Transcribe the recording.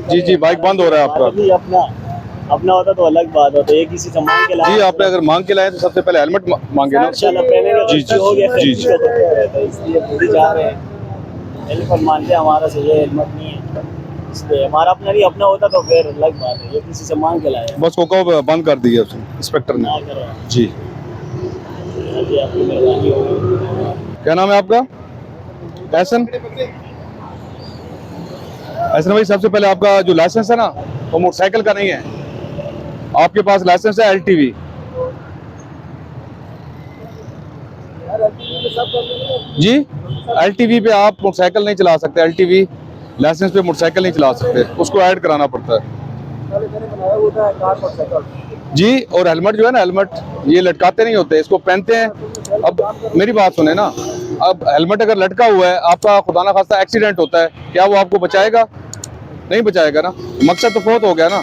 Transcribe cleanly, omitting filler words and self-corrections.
जी जी, bike बंद हो रहा है आपका। अभी अपना अपना होता तो अलग बात होता, ये किसी से मांग के लाए। जी, आपने अगर मांग के लाए तो सबसे पहले हेलमेट मांगे ना। इंशाल्लाह पहले जी जी हो गया जी फैक्ट्री जी। का तो क्या रहता है, इसलिए पूरी जा रहे हैं। हेलमेट मानते हैं हमारा से, ये हेलमेट नहीं है, इसलिए हमारा अपना नहीं, अपना होता तो फिर अलग बात है, ये किसी से मांग के लाया बस कोको बंद कर दिया उसने, इंस्पेक्टर ने। ना करो। जी। अभी आपकी मेहरबानी होगी। क्या नाम है आपका? एहसन। एहसन भाई, सबसे पहले आपका जो लाइसेंस है ना, वो मोटरसाइकिल का नहीं है। आपके पास लाइसेंस है एलटीवी। जी, एलटीवी पे आप मोटरसाइकिल नहीं चला सकते। एलटीवी लाइसेंस पे मोटरसाइकिल नहीं चला सकते, उसको ऐड कराना पड़ता है। जी, और हेलमेट जो है ना, हेलमेट ये लटकाते नहीं होते, इसको पहनते हैं। अब मेरी बात सुने ना, अब हेलमेट अगर लटका हुआ है, आपका खुदा ना खास्ता एक्सीडेंट होता है, क्या वो आपको बचाएगा? नहीं बचाएगा ना। मकसद तो फौत हो गया ना।